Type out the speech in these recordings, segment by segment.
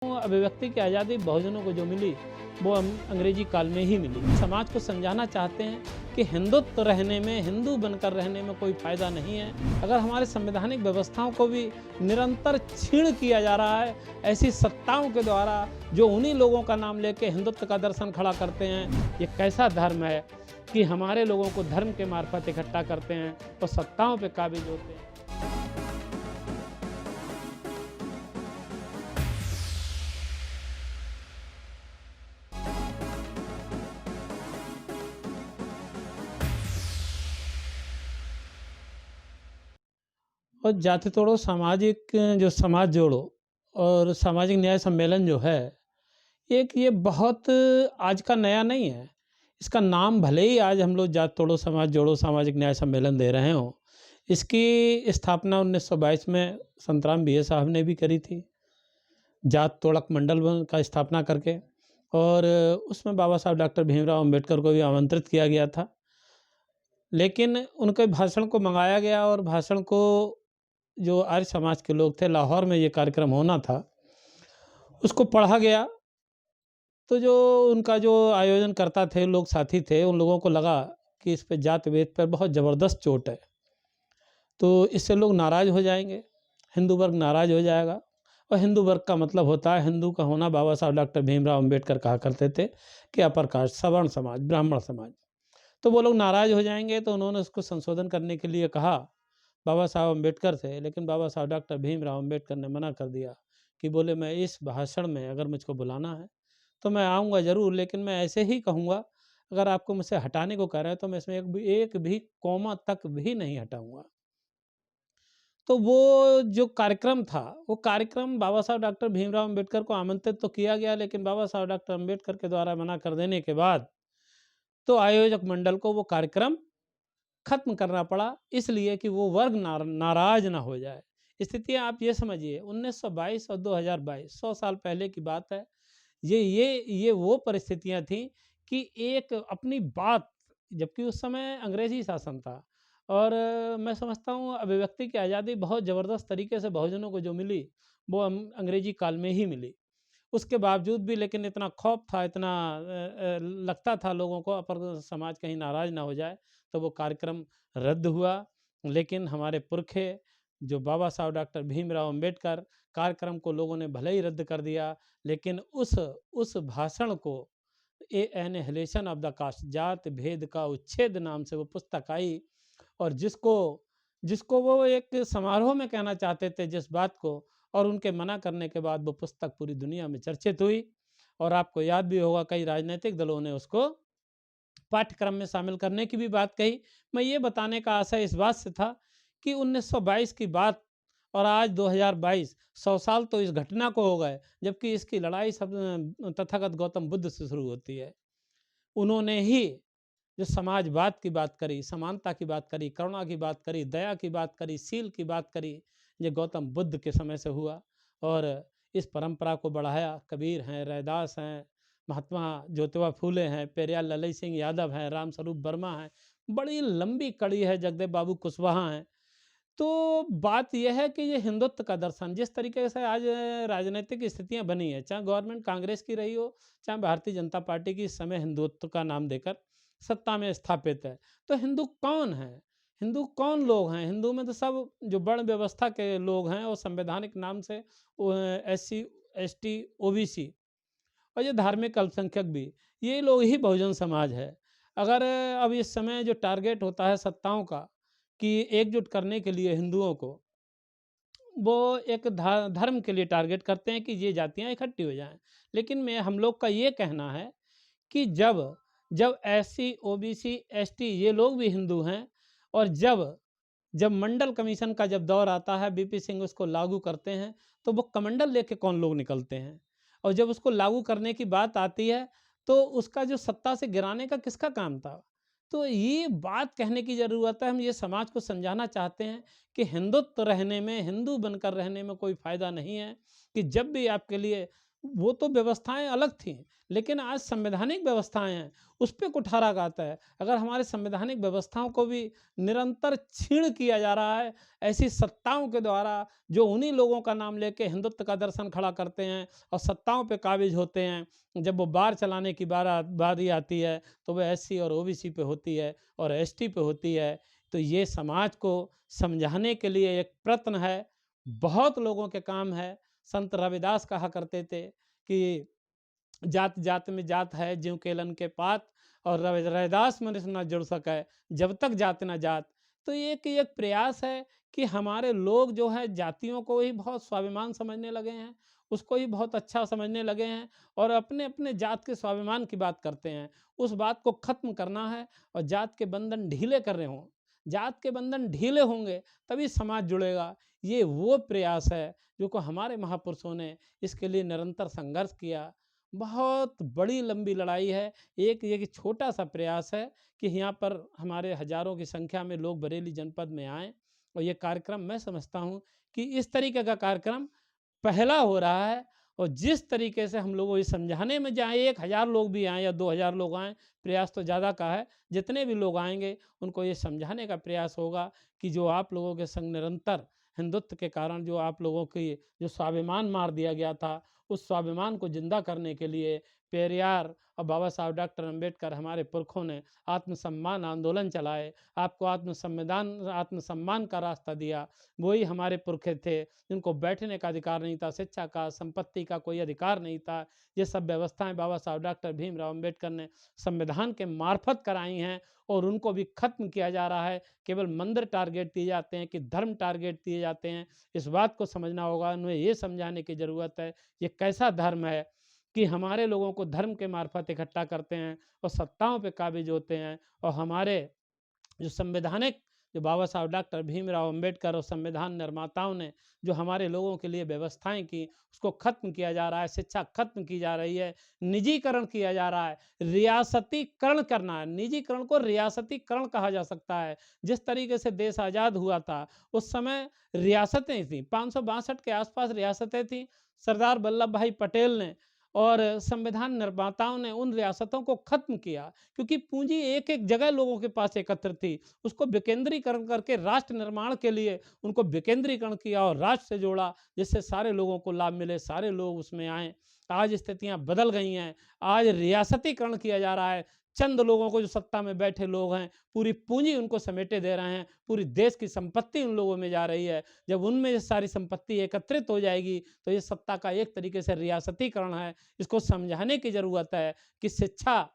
अभिव्यक्ति की आज़ादी बहुजनों को जो मिली वो अंग्रेजी काल में ही मिली। समाज को समझाना चाहते हैं कि हिंदुत्व रहने में, हिंदू बनकर रहने में कोई फ़ायदा नहीं है। अगर हमारे संवैधानिक व्यवस्थाओं को भी निरंतर छीण किया जा रहा है ऐसी सत्ताओं के द्वारा जो उन्हीं लोगों का नाम लेके हिंदुत्व का दर्शन खड़ा करते हैं, ये कैसा धर्म है कि हमारे लोगों को धर्म के मार्फत इकट्ठा करते हैं और सत्ताओं पर काबिज होते हैं। और जाति तोड़ो सामाजिक जो समाज जोड़ो और सामाजिक न्याय सम्मेलन जो है एक ये बहुत आज का नया नहीं है। इसका नाम भले ही आज हम लोग जाति तोड़ो समाज जोड़ो सामाजिक न्याय सम्मेलन दे रहे हों, इसकी स्थापना 1922 में संतराम बीए साहब ने भी करी थी, जात तोड़क मंडल का स्थापना करके। और उसमें बाबा साहब डॉक्टर भीमराव अंबेडकर को भी आमंत्रित किया गया था, लेकिन उनके भाषण को मंगाया गया और भाषण को जो आर्य समाज के लोग थे, लाहौर में ये कार्यक्रम होना था, उसको पढ़ा गया। तो जो उनका जो आयोजन करता थे, लोग साथी थे, उन लोगों को लगा कि इस पे जात वेद पर बहुत ज़बरदस्त चोट है, तो इससे लोग नाराज़ हो जाएंगे, हिंदू वर्ग नाराज़ हो जाएगा। और हिंदू वर्ग का मतलब होता है हिंदू का होना। बाबा साहब डॉक्टर भीमराव अंबेडकर कहा करते थे कि अपर कास्ट, सवर्ण समाज, ब्राह्मण समाज, तो वो लोग नाराज़ हो जाएंगे। तो उन्होंने उसको संशोधन करने के लिए कहा बाबा साहब अंबेडकर से, लेकिन बाबा साहब डॉक्टर भीमराव अंबेडकर ने मना कर दिया कि बोले मैं इस भाषण में अगर मुझको बुलाना है तो मैं आऊँगा ज़रूर, लेकिन मैं ऐसे ही कहूँगा, अगर आपको मुझसे हटाने को कह रहे हैं तो मैं इसमें एक भी कॉमा तक भी नहीं हटाऊँगा। तो वो जो कार्यक्रम था, वो कार्यक्रम बाबा साहब डॉक्टर भीमराव अंबेडकर को आमंत्रित तो किया गया, लेकिन बाबा साहब डॉक्टर अंबेडकर के द्वारा मना कर देने के बाद तो आयोजक मंडल को वो कार्यक्रम खत्म करना पड़ा, इसलिए कि वो वर्ग नाराज ना हो जाए। स्थितियाँ आप ये समझिए 1922 और 2022 100 साल पहले की बात है। ये वो परिस्थितियाँ थीं कि एक अपनी बात, जबकि उस समय अंग्रेजी शासन था और मैं समझता हूँ अभिव्यक्ति की आज़ादी बहुत ज़बरदस्त तरीके से बहुजनों को जो मिली वो अंग्रेजी काल में ही मिली। उसके बावजूद भी लेकिन इतना खौफ था, इतना लगता था लोगों को अपर समाज कहीं नाराज़ ना हो जाए, तो वो कार्यक्रम रद्द हुआ। लेकिन हमारे पुरखे जो बाबा साहब डॉक्टर भीमराव अंबेडकर, कार्यक्रम को लोगों ने भले ही रद्द कर दिया, लेकिन उस भाषण को ए एनिहिलेशन ऑफ द कास्ट, जात भेद का उच्छेद नाम से वो पुस्तक आई। और जिसको जिसको वो एक समारोह में कहना चाहते थे जिस बात को, और उनके मना करने के बाद वो पुस्तक पूरी दुनिया में चर्चित हुई। और आपको याद भी होगा कई राजनीतिक दलों ने उसको पाठ्यक्रम में शामिल करने की भी बात कही। मैं ये बताने का आशय इस बात से था कि 1922 की बात और आज 2022 100 साल तो इस घटना को हो गए, जबकि इसकी लड़ाई सब तथागत गौतम बुद्ध से शुरू होती है। उन्होंने ही जो समाजवाद की बात करी, समानता की बात करी, करुणा की बात करी, दया की बात करी, शील की बात करी, ये गौतम बुद्ध के समय से हुआ। और इस परंपरा को बढ़ाया कबीर हैं, रैदास हैं, महात्मा ज्योतिबा फूले हैं, पेरियार ललई सिंह यादव हैं, राम स्वरूप वर्मा हैं, बड़ी लंबी कड़ी है, जगदेव बाबू कुशवाहा हैं। तो बात यह है कि ये हिंदुत्व का दर्शन जिस तरीके से आज राजनीतिक स्थितियां बनी है, चाहे गवर्नमेंट कांग्रेस की रही हो, चाहे भारतीय जनता पार्टी की, इस समय हिंदुत्व का नाम देकर सत्ता में स्थापित है। तो हिंदू कौन है, हिंदू कौन लोग हैं? हिंदू में तो सब जो वर्ण व्यवस्था के लोग हैं और संवैधानिक नाम से SC ST OBC और ये धार्मिक अल्पसंख्यक भी, ये लोग ही बहुजन समाज है। अगर अब इस समय जो टारगेट होता है सत्ताओं का कि एकजुट करने के लिए हिंदुओं को, वो एक धर्म के लिए टारगेट करते हैं कि ये जातियां इकट्ठी हो जाएं। लेकिन मैं हम लोग का ये कहना है कि जब जब SC OBC ST ये लोग भी हिंदू हैं, और जब जब मंडल कमीशन का जब दौर आता है, BP सिंह उसको लागू करते हैं, तो वो कमंडल लेके कौन लोग निकलते हैं। और जब उसको लागू करने की बात आती है तो उसका जो सत्ता से गिराने का किसका काम था। तो ये बात कहने की ज़रूरत है। हम ये समाज को समझाना चाहते हैं कि हिंदुत्व रहने में, हिंदू बनकर रहने में कोई फ़ायदा नहीं है, कि जब भी आपके लिए वो तो व्यवस्थाएँ अलग थीं, लेकिन आज संवैधानिक व्यवस्थाएँ हैं, उस पे कुठाराघात है। अगर हमारे संवैधानिक व्यवस्थाओं को भी निरंतर क्षीण किया जा रहा है, ऐसी सत्ताओं के द्वारा जो उन्हीं लोगों का नाम लेके हिंदुत्व का दर्शन खड़ा करते हैं और सत्ताओं पे काबिज़ होते हैं। जब वो बार चलाने की बारी आती है, तो वो एससी और ओबीसी पे होती है और एसटी पे होती है। तो ये समाज को समझाने के लिए एक प्रयत्न है, बहुत लोगों के काम है। संत रविदास कहा करते थे कि जात जात में जात है ज्यों केलन के पात, और रविदास मनुष्य न जुड़ सके जब तक जात न जात। तो एक एक प्रयास है कि हमारे लोग जो है जातियों को ही बहुत स्वाभिमान समझने लगे हैं, उसको ही बहुत अच्छा समझने लगे हैं और अपने अपने जात के स्वाभिमान की बात करते हैं। उस बात को खत्म करना है और जात के बंधन ढीले कर रहे हों, जात के बंधन ढीले होंगे तभी समाज जुड़ेगा। ये वो प्रयास है जो को हमारे महापुरुषों ने इसके लिए निरंतर संघर्ष किया। बहुत बड़ी लंबी लड़ाई है। एक ये कि छोटा-सा प्रयास है कि यहाँ पर हमारे हज़ारों की संख्या में लोग बरेली जनपद में आएँ और ये कार्यक्रम मैं समझता हूँ कि इस तरीके का कार्यक्रम पहला हो रहा है और जिस तरीके से हम लोगों को ये समझाने में चाहे 1000 लोग भी आएँ या 2000 लोग आएँ, प्रयास तो ज़्यादा का है। जितने भी लोग आएँगे उनको ये समझाने का प्रयास होगा कि जो आप लोगों के संग निरंतर हिंदुत्व के कारण जो आप लोगों की जो स्वाभिमान मार दिया गया था, उस स्वाभिमान को ज़िंदा करने के लिए पेरियार और बाबा साहब डॉक्टर अम्बेडकर हमारे पुरखों ने आत्मसम्मान आंदोलन चलाए, आपको आत्मसम्मान का रास्ता दिया। वही हमारे पुरखे थे जिनको बैठने का अधिकार नहीं था, शिक्षा का, संपत्ति का कोई अधिकार नहीं था। ये सब व्यवस्थाएँ बाबा साहब डॉक्टर भीमराव अम्बेडकर ने संविधान के मार्फत कराई हैं और उनको भी खत्म किया जा रहा है। केवल मंदिर टारगेट दिए जाते हैं कि धर्म टारगेट दिए जाते हैं। इस बात को समझना होगा, उन्हें ये समझाने की ज़रूरत है, ये कैसा धर्म है कि हमारे लोगों को धर्म के मार्फत इकट्ठा करते हैं और सत्ताओं पे काबिज़ होते हैं और हमारे जो संवैधानिक जो बाबा साहब डॉक्टर भीमराव अम्बेडकर और संविधान निर्माताओं ने जो हमारे लोगों के लिए व्यवस्थाएं की, उसको खत्म किया जा रहा है, शिक्षा खत्म की जा रही है, निजीकरण किया जा रहा है, रियासतीकरण करना है। निजीकरण को रियासतीकरण कहा जा सकता है। जिस तरीके से देश आज़ाद हुआ था उस समय रियासतें थीं, 562 के आसपास रियासतें थीं। सरदार वल्लभ भाई पटेल ने और संविधान निर्माताओं ने उन रियासतों को खत्म किया क्योंकि पूंजी एक एक जगह लोगों के पास एकत्र थी। उसको विकेंद्रीकरण करके राष्ट्र निर्माण के लिए उनको विकेंद्रीकरण किया और राष्ट्र से जोड़ा, जिससे सारे लोगों को लाभ मिले, सारे लोग उसमें आए। आज स्थितियां बदल गई हैं, आज रियासतीकरण किया जा रहा है। चंद लोगों को जो सत्ता में बैठे लोग हैं, पूरी पूंजी उनको समेटे दे रहे हैं, पूरी देश की संपत्ति उन लोगों में जा रही है। जब उनमें ये सारी संपत्ति एकत्रित हो जाएगी तो ये सत्ता का एक तरीके से रियासतीकरण है। इसको समझाने की ज़रूरत है कि शिक्षा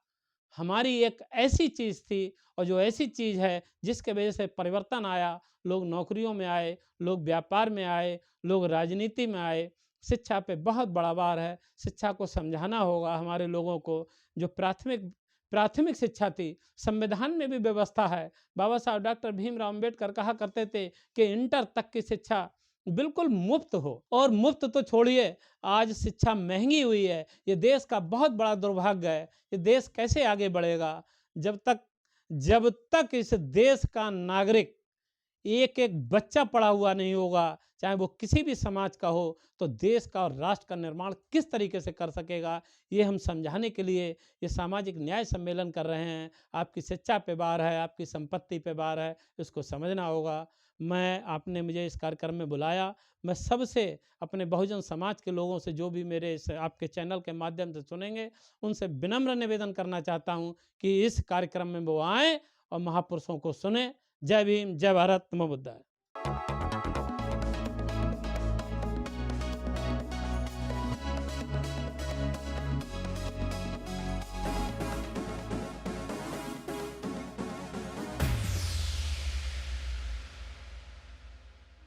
हमारी एक ऐसी चीज़ थी और जो ऐसी चीज़ है जिसके वजह से परिवर्तन आया, लोग नौकरियों में आए, लोग व्यापार में आए, लोग राजनीति में आए। शिक्षा पे बहुत बड़ा भार है। शिक्षा को समझाना होगा हमारे लोगों को। जो प्राथमिक प्राथमिक शिक्षा थी, संविधान में भी व्यवस्था है। बाबा साहब डॉक्टर भीमराव अम्बेडकर कहा करते थे कि इंटर तक की शिक्षा बिल्कुल मुफ्त हो, और मुफ्त तो छोड़िए, आज शिक्षा महँगी हुई है। ये देश का बहुत बड़ा दुर्भाग्य है। ये देश कैसे आगे बढ़ेगा? जब तक जब तक इस देश का नागरिक एक-एक बच्चा पढ़ा हुआ नहीं होगा, चाहे वो किसी भी समाज का हो, तो देश का और राष्ट्र का निर्माण किस तरीके से कर सकेगा, ये हम समझाने के लिए ये सामाजिक न्याय सम्मेलन कर रहे हैं। आपकी शिक्षा पे वार है, आपकी संपत्ति पे वार है, इसको समझना होगा। आपने मुझे इस कार्यक्रम में बुलाया, मैं सबसे अपने बहुजन समाज के लोगों से जो भी मेरे इस आपके चैनल के माध्यम से सुनेंगे, उनसे विनम्र निवेदन करना चाहता हूँ कि इस कार्यक्रम में वो आएँ और महापुरुषों को सुनें। जय भीम, जय भारत, नमो बुद्धाय।